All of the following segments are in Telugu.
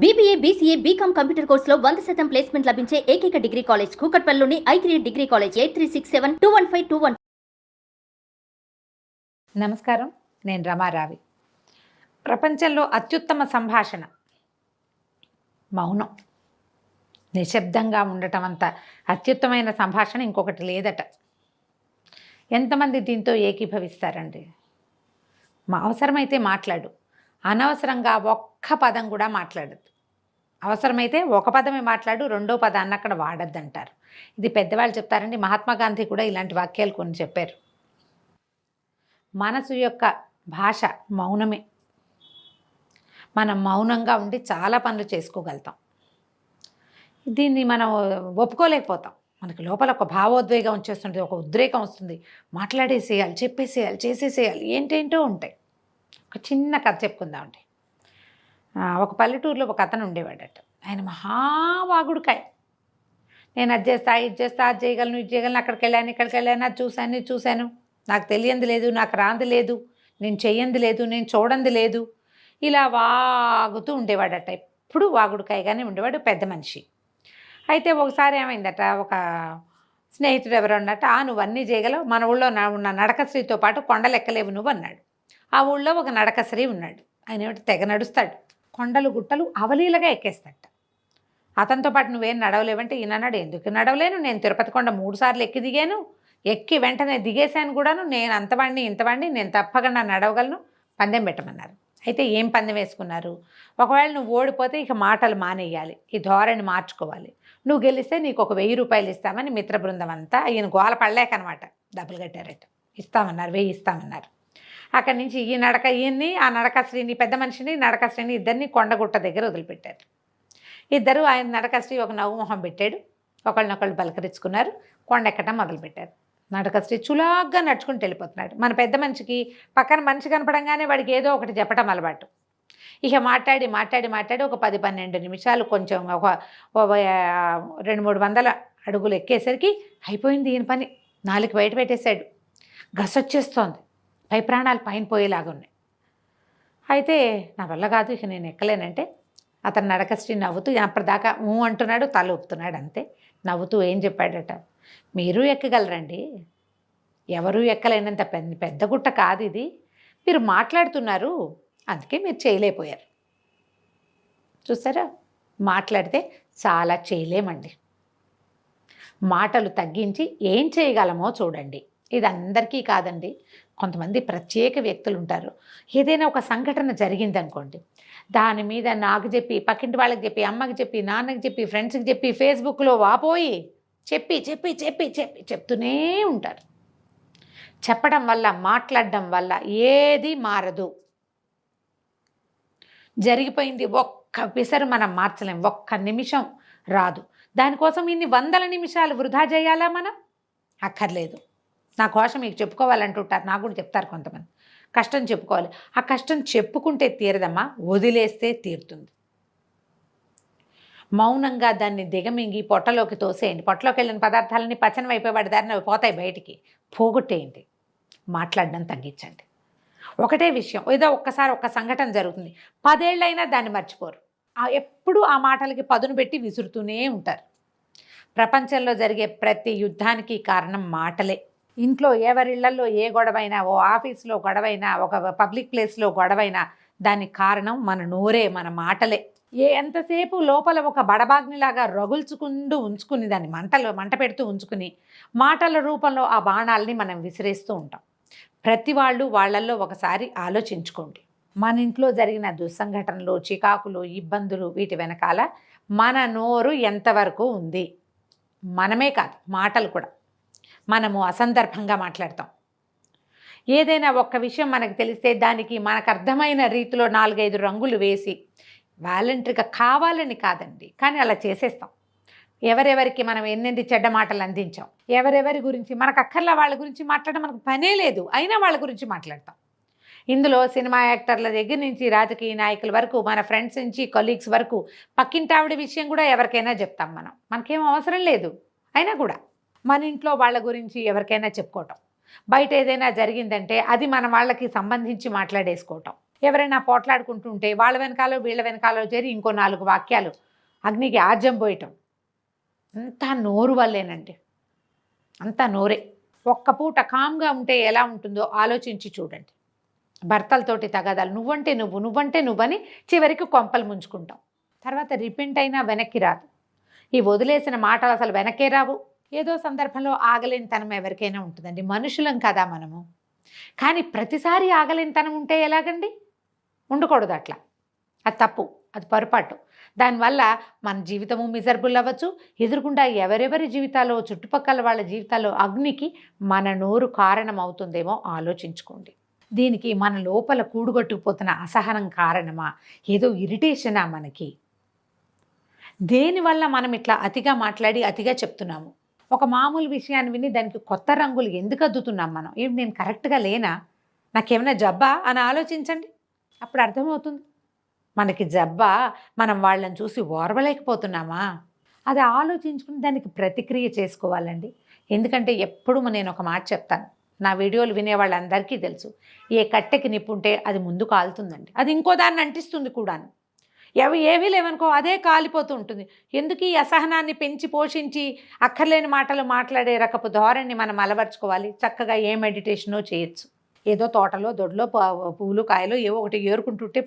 బీబీఏ, బీసీఏ, బీకామ్ కంప్యూటర్ కోర్సులో 100% ప్లేస్మెంట్ లభించే ఏకైక డిగ్రీ కాలేజ్ కూకట్పల్లిలోని i3 డిగ్రీ కాలేజ్ 8367215215. నమస్కారం, నేను రమారావి. ప్రపంచంలో అత్యుత్తమ సంభాషణ మౌనం. నిశ్శబ్దంగా ఉండటం అంత అత్యుత్తమైన సంభాషణ ఇంకొకటి లేదట. ఎంతమంది దీంతో ఏకీభవిస్తారండి? అవసరమైతే మాట్లాడు, అనవసరంగా ఒక్క పదం కూడా మాట్లాడద్దు. అవసరమైతే ఒక పదమే మాట్లాడు, రెండో పదాన్ని అక్కడ వాడద్దంటారు. ఇది పెద్దవాళ్ళు చెప్తారండి. మహాత్మా గాంధీ కూడా ఇలాంటి వాక్యాలు కొన్ని చెప్పారు. మనసు యొక్క భాష మౌనమే. మనం మౌనంగా ఉండి చాలా పనులు చేసుకోగలుగుతాం. దీన్ని మనం ఒప్పుకోలేకపోతాం. మనకి లోపల ఒక భావోద్వేగం వచ్చేస్తుంది, ఒక ఉద్రేకం వస్తుంది. మాట్లాడేసేయాలి, చెప్పేసేయాలి, చేసేసేయాలి, ఏంటేంటో ఉంటాయి. ఒక చిన్న కథ చెప్పుకుందామండి. ఒక పల్లెటూరులో ఒక అతను ఉండేవాడట. ఆయన మహావాగుడుకాయ. నేను అది చేస్తా, ఇది చేస్తా, అది చేయగలను, ఇది చేయగలను, అక్కడికి వెళ్ళాను, ఇక్కడికి వెళ్ళాను, అది చూశాను, ఇది చూశాను, నాకు తెలియంది లేదు, నాకు రాంది లేదు, నేను చెయ్యంది లేదు, నేను చూడంది లేదు, ఇలా వాగుతూ ఉండేవాడట. ఎప్పుడు వాగుడుకాయగానే ఉండేవాడు, పెద్ద మనిషి. అయితే ఒకసారి ఏమైందట, ఒక స్నేహితుడు ఎవరు అన్నట్ట, నువ్వు అన్నీ చేయగలవు, మన ఊళ్ళో ఉన్న నడకశ్రీతో పాటు కొండలెక్కలేవు నువ్వు అన్నాడు. ఆ ఊళ్ళో ఒక నడకశ్రీ ఉన్నాడు. ఆయన ఏమిటి తెగ నడుస్తాడు, కొండలు గుట్టలు అవలీలగా ఎక్కేస్తాడు. అతనితో పాటు నువ్వేం నడవలేవంటే ఈయన అన్నాడు, ఎందుకు నడవలేను, నేను తిరుపతి కొండ 3 సార్లు ఎక్కి దిగాను, ఎక్కి వెంటనే దిగేశాను కూడాను, నేను అంతవాడిని ఇంతవాడిని, నేను తప్పకుండా నడవగలను, పందెం పెట్టమన్నారు. అయితే ఏం పందెం వేసుకున్నారు? ఒకవేళ నువ్వు ఓడిపోతే ఇక మాటలు మానేయాలి, ఈ ధోరణి మార్చుకోవాలి, నువ్వు గెలిస్తే నీకు ఒక 1000 రూపాయలు ఇస్తామని మిత్ర బృందం అంతా ఈయన గోల పడలేకనమాట డబ్బులు కట్టారట. ఇస్తామన్నారు, 1000 ఇస్తామన్నారు. అక్కడి నుంచి ఈ నడక ఈయన్ని, ఆ నడకశ్రీని, పెద్ద మనిషిని నడకశ్రీని ఇద్దరిని కొండగుట్ట దగ్గర వదిలిపెట్టారు. ఇద్దరు ఆయన నడకశ్రీ ఒక నవ్వుమొహం పెట్టాడు, ఒకళ్ళనొకళ్ళు పలకరించుకున్నారు, కొండ ఎక్కడం మొదలుపెట్టారు. నడకశ్రీ చులాగ్గా నడుచుకుంటూ వెళ్ళిపోతున్నాడు. మన పెద్ద మనిషికి పక్కన మనిషి కనపడంగానే వాడికి ఏదో ఒకటి చెప్పడం అలవాటు. ఇక మాట్లాడి మాట్లాడి మాట్లాడి ఒక 10-12 నిమిషాలు కొంచెం ఒక 200-300 అడుగులు ఎక్కేసరికి అయిపోయింది ఈయన పని. నాలుగు బయట పెట్టేశాడు, గసొచ్చేస్తోంది, పై ప్రాణాలు పైన పోయేలాగా ఉన్నాయి. అయితే నా వల్ల కాదు, ఇక నేను ఎక్కలేనంటే అతను నడకశ్రీ నవ్వుతూ అప్పటిదాకా అంటున్నాడు, తల ఊపుతున్నాడు అంతే. నవ్వుతూ ఏం చెప్పాడట, మీరు ఎక్కగలరండి, ఎవరూ ఎక్కలేనంత పెద్ద గుట్ట కాదు ఇది, మీరు మాట్లాడుతున్నారు, అందుకే మీరు చేయలేకపోయారు. చూసారా, మాట్లాడితే చాలా చేయలేమండి. మాటలు తగ్గించి ఏం చేయగలమో చూడండి. ఇది అందరికీ కాదండి, కొంతమంది ప్రత్యేక వ్యక్తులు ఉంటారు. ఏదైనా ఒక సంఘటన జరిగిందనుకోండి, దాని మీద నాకు చెప్పి, పక్కింటి వాళ్ళకి చెప్పి, అమ్మకి చెప్పి, నాన్నకి చెప్పి, ఫ్రెండ్స్కి చెప్పి, ఫేస్బుక్లో వాపోయి చెప్పి చెప్పి చెప్పి చెప్పి చెప్తూనే ఉంటారు. చెప్పడం వల్ల, మాట్లాడడం వల్ల ఏది మారదు. జరిగిపోయింది ఒక్క పిసరు మనం మార్చలేం, ఒక్క నిమిషం రాదు. దానికోసం ఇన్ని 100 నిమిషాలు వృధా చేయాలా మనం? అక్కర్లేదు. నా కోసం మీకు చెప్పుకోవాలంటుంటారు, నాకు కూడా చెప్తారు కొంతమంది. కష్టం చెప్పుకోవాలి, ఆ కష్టం చెప్పుకుంటే తీరదమ్మా, వదిలేస్తే తీరుతుంది. మౌనంగా దాన్ని దిగమింగి పొట్టలోకి తోసేయండి. పొట్టలోకి వెళ్ళిన పదార్థాలన్నీ పచనం అయిపోయేవాడి దారిని అవి పోతాయి, బయటికి పోగొట్టేయండి. మాట్లాడడం తగ్గించండి. ఒకటే విషయం, ఏదో ఒక్కసారి ఒక్క సంఘటన జరుగుతుంది, 10 ఏళ్ళైనా దాన్ని మర్చిపోరు. ఎప్పుడూ ఆ మాటలకి పదును పెట్టి విసురుతూనే ఉంటారు. ప్రపంచంలో జరిగే ప్రతి యుద్ధానికి కారణం మాటలే. ఇంట్లో ఎవరిళ్లలో ఏ గొడవైనా, ఓ ఆఫీస్లో గొడవైనా, ఒక పబ్లిక్ ప్లేస్లో గొడవైనా, దానికి కారణం మన నోరే, మన మాటలే. ఎంతసేపు లోపల ఒక బడబాగ్నిలాగా రగుల్చుకుంటూ ఉంచుకుని, దాన్ని మంట పెడుతూ ఉంచుకుని, మాటల రూపంలో ఆ బాణాలని మనం విసిరేస్తూ ఉంటాం. ప్రతి వాళ్ళు వాళ్ళల్లో ఒకసారి ఆలోచించుకోండి. మన ఇంట్లో జరిగిన దుస్సంఘటనలు, చికాకులు, ఇబ్బందులు, వీటి వెనకాల మన నోరు ఎంతవరకు ఉంది? మనమే కాదు, మాటలు కూడా. మనము అసందర్భంగా మాట్లాడతాం. ఏదైనా ఒక్క విషయం మనకు తెలిస్తే దానికి మనకు అర్థమైన రీతిలో 4-5 రంగులు వేసి, వాలంటరీగా కావాలని కాదండి, కానీ అలా చేసేస్తాం. ఎవరెవరికి మనం ఎన్నెన్ని చెడ్డ మాటలు అందించాం, ఎవరెవరి గురించి మనకు అక్కర్లా వాళ్ళ గురించి మాట్లాడడం మనకు పనే లేదు, అయినా వాళ్ళ గురించి మాట్లాడతాం. ఇందులో సినిమా యాక్టర్ల దగ్గర నుంచి రాజకీయ నాయకుల వరకు, మన ఫ్రెండ్స్ నుంచి కొలీగ్స్ వరకు, పక్కింటావిడ విషయం కూడా ఎవరికైనా చెప్తాం. మనకేం అవసరం లేదు, అయినా కూడా మన ఇంట్లో వాళ్ళ గురించి ఎవరికైనా చెప్పుకోవటం. బయట ఏదైనా జరిగిందంటే అది మన వాళ్ళకి సంబంధించి మాట్లాడేసుకోవటం. ఎవరైనా పోట్లాడుకుంటుంటే వాళ్ళ వెనకాలో వీళ్ళ వెనకాలో చేరి ఇంకో 4 వాక్యాలు అగ్నికి ఆజ్యం పోయటం, అంతా నోరు వల్లేనండి, అంతా నోరే. ఒక్క పూట కామ్గా ఉంటే ఎలా ఉంటుందో ఆలోచించి చూడండి. భర్తలతోటి తగాదాలు, నువ్వంటే నువ్వు, నువ్వంటే నువ్వని చివరికి కొంపలు ముంచుకుంటాం. తర్వాత రిపెంట్ అయినా వెనక్కి రాదు. ఈ వదిలేసిన మాటలు అసలు వెనకే రావు. ఏదో సందర్భంలో ఆగలేనితనం ఎవరికైనా ఉంటుందండి, మనుషులం కదా మనము. కానీ ప్రతిసారి ఆగలేనితనం ఉంటే ఎలాగండి? ఉండకూడదు అట్లా, అది తప్పు, అది పొరపాటు. దానివల్ల మన జీవితము మిజరబుల్ అవ్వచ్చు. ఎదురుకుండా ఎవరెవరి జీవితాల్లో, చుట్టుపక్కల వాళ్ళ జీవితాల్లో అగ్నికి మన నోరు కారణం అవుతుందేమో ఆలోచించుకోండి. దీనికి మన లోపల కూడుగట్టుకుపోతున్న అసహనం కారణమా, ఏదో ఇరిటేషనా మనకి? దేనివల్ల మనం ఇట్లా అతిగా మాట్లాడి అతిగా చెప్తున్నాము? ఒక మామూలు విషయాన్ని విని దానికి కొత్త రంగులు ఎందుకు అద్దుతున్నాం మనం? ఏం నేను కరెక్ట్గా లేనా, నాకేమైనా జబ్బా అని ఆలోచించండి. అప్పుడు అర్థమవుతుంది మనకి జబ్బా, మనం వాళ్ళని చూసి ఓర్వలేకపోతున్నామా. అది ఆలోచించుకుని దానికి ప్రతిక్రియ చేసుకోవాలండి. ఎందుకంటే ఎప్పుడు నేను ఒక మాట చెప్తాను, నా వీడియోలు వినే వాళ్ళందరికీ తెలుసు, ఏ కట్టెకి నిప్పుంటే అది ముందు కాలుతుందండి, అది ఇంకో దాన్ని అంటిస్తుంది కూడాను. ఏమీ లేవనుకో అదే కాలిపోతూ ఉంటుంది. ఎందుకు ఈ అసహనాన్ని పెంచి పోషించి అక్కర్లేని మాటలు మాట్లాడే రకపు ధోరణి మనం అలవర్చుకోవాలి? చక్కగా ఏ మెడిటేషనో చేయొచ్చు. ఏదో తోటలో దొడ్లో పువ్వులు కాయలు ఏవో ఒకటి ఏరుకుంటుంటే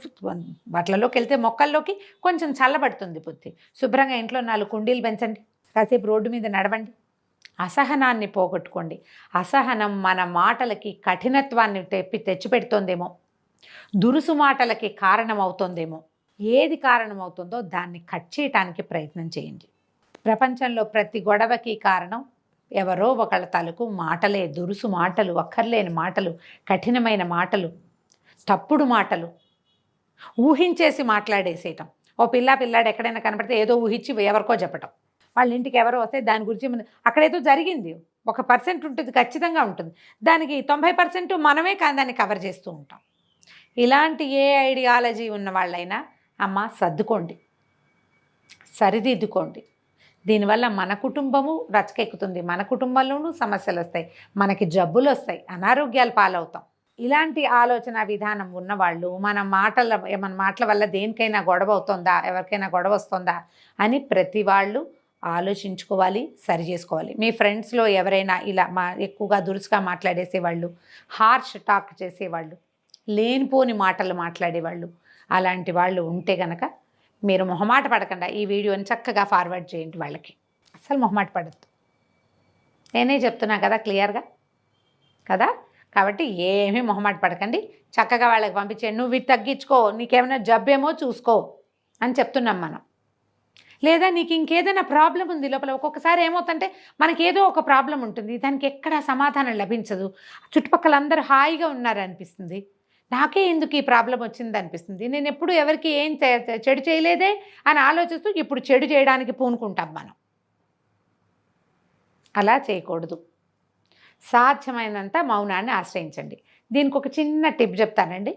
బట్టలలోకి వెళ్తే మొక్కల్లోకి కొంచెం చల్లబడుతుంది బుద్ధి. శుభ్రంగా ఇంట్లో 4 కుండీలు పెంచండి, కాసేపు రోడ్డు మీద నడవండి, అసహనాన్ని పోగొట్టుకోండి. అసహనం మన మాటలకి కఠినత్వాన్ని తెచ్చిపెడుతోందేమో, దురుసు మాటలకి కారణమవుతోందేమో. ఏది కారణమవుతుందో దాన్ని కట్ చేయటానికి ప్రయత్నం చేయండి. ప్రపంచంలో ప్రతి గొడవకి కారణం ఎవరో ఒకళ్ళ తలకు మాటలే, దురుసు మాటలు, అక్కర్లేని మాటలు, కఠినమైన మాటలు, తప్పుడు మాటలు, ఊహించేసి మాట్లాడేసేయటం. ఓ పిల్లాడు ఎక్కడైనా కనపడితే ఏదో ఊహించి ఎవరికో చెప్పటం. వాళ్ళ ఇంటికి ఎవరో వస్తే దాని గురించి అక్కడేదో జరిగింది, 1% ఉంటుంది, ఖచ్చితంగా ఉంటుంది. దానికి 90% మనమే కానీ దాన్ని కవర్ చేస్తూ ఉంటాం. ఇలాంటి ఏ ఐడియాలజీ ఉన్న వాళ్ళైనా అమ్మ సర్దుకోండి, సరిదిద్దుకోండి. దీనివల్ల మన కుటుంబము రచకెక్కుతుంది, మన కుటుంబంలోనూ సమస్యలు వస్తాయి, మనకి జబ్బులు వస్తాయి, అనారోగ్యాలు పాలవుతాం. ఇలాంటి ఆలోచన విధానం ఉన్నవాళ్ళు మన మాటల వల్ల దేనికైనా గొడవ అవుతుందా, ఎవరికైనా గొడవ వస్తుందా అని ప్రతి వాళ్ళు ఆలోచించుకోవాలి, సరి చేసుకోవాలి. మీ ఫ్రెండ్స్లో ఎవరైనా ఇలా ఎక్కువగా దురుసుగా మాట్లాడేసేవాళ్ళు, హార్ష్ టాక్ చేసేవాళ్ళు, లేనిపోని మాటలు మాట్లాడేవాళ్ళు, అలాంటి వాళ్ళు ఉంటే కనుక మీరు మొహమాట పడకుండా ఈ వీడియోని చక్కగా ఫార్వర్డ్ చేయండి వాళ్ళకి. అసలు మొహమాట పడద్దు, నేనే చెప్తున్నా కదా క్లియర్గా కదా. కాబట్టి ఏమీ మొహమాట పడకండి, చక్కగా వాళ్ళకి పంపించేయండి. నువ్వు ఇది తగ్గించుకో, నీకేమైనా జబ్బేమో చూసుకో అని చెప్తున్నాం మనం. లేదా నీకు ఇంకేదైనా ప్రాబ్లం ఉంది లోపల. ఒక్కొక్కసారి ఏమవుతుందంటే మనకి ఏదో ఒక ప్రాబ్లం ఉంటుంది, దానికి ఎక్కడ సమాధానం లభించదు, చుట్టుపక్కల అందరూ హాయిగా ఉన్నారనిపిస్తుంది, నాకే ఎందుకు ఈ ప్రాబ్లం వచ్చింది అనిపిస్తుంది, నేను ఎప్పుడు ఎవరికి ఏం చెడు చేయలేదే అని ఆలోచిస్తూ ఇప్పుడు చెడు చేయడానికి పూనుకుంటాం మనం. అలా చేయకూడదు. సాధ్యమైనంత మౌనాన్ని ఆశ్రయించండి. దీనికి ఒక చిన్న టిప్ చెప్తానండి.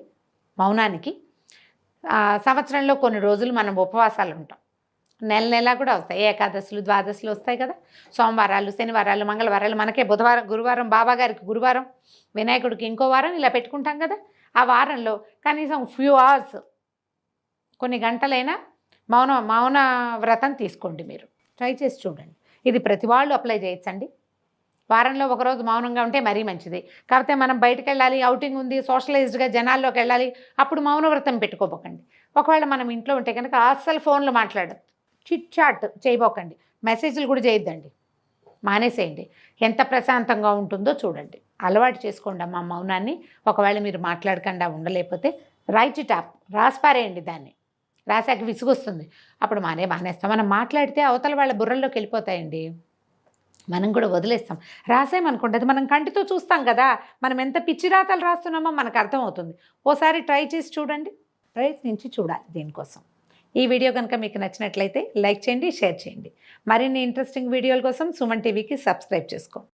మౌనానికి సంవత్సరంలో కొన్ని రోజులు మనం ఉపవాసాలు ఉంటాం, నెల కూడా వస్తాయి, ఏకాదశులు ద్వాదశులు వస్తాయి కదా, సోమవారాలు, శనివారాలు, మంగళవారాలు, మనకే బుధవారం, గురువారం, బాబాగారికి గురువారం, వినాయకుడికి ఇంకో వారం, ఇలా పెట్టుకుంటాం కదా. ఆ వారంలో కనీసం ఫ్యూ అవర్స్, కొన్ని గంటలైనా మౌన వ్రతం తీసుకోండి. మీరు ట్రై చేసి చూడండి. ఇది ప్రతి వాళ్ళు అప్లై చేయొచ్చండి. వారంలో ఒకరోజు మౌనంగా ఉంటే మరీ మంచిది. కాకపోతే మనం బయటకు వెళ్ళాలి, అవుటింగ్ ఉంది, సోషలైజ్డ్గా జనాల్లోకి వెళ్ళాలి, అప్పుడు మౌన వ్రతం పెట్టుకోబోకండి. ఒకవేళ మనం ఇంట్లో ఉంటే కనుక అస్సలు ఫోన్లో మాట్లాడద్దు, చిట్ చాట్ చేయబోకండి, మెసేజ్లు కూడా చేయొద్దండి, మానేసేయండి. ఎంత ప్రశాంతంగా ఉంటుందో చూడండి, అలవాటు చేసుకోండి అమ్మ మౌనాన్ని. ఒకవేళ మీరు మాట్లాడకుండా ఉండలేకపోతే రైట్ ఇట్ అప్, రాసిపారేయండి. దాన్ని రాసాక విసుగొస్తుంది, అప్పుడు మానేస్తాం. మనం మాట్లాడితే అవతల వాళ్ళ బుర్రల్లోకి వెళ్ళిపోతాయండి, మనం కూడా వదిలేస్తాం. రాసేమనుకోండి, అది మనం కంటితో చూస్తాం కదా, మనం ఎంత పిచ్చి రాతలు రాస్తున్నామో మనకు అర్థమవుతుంది. ఓసారి ట్రై చేసి చూడండి, ప్రయత్నించి చూడాలి దీనికోసం. ఈ వీడియో కనుక మీకు నచ్చినట్లయితే లైక్ చేయండి, షేర్ చేయండి. మరిన్ని ఇంట్రెస్టింగ్ వీడియోల కోసం సుమన్ టీవీకి సబ్స్క్రైబ్ చేసుకోండి.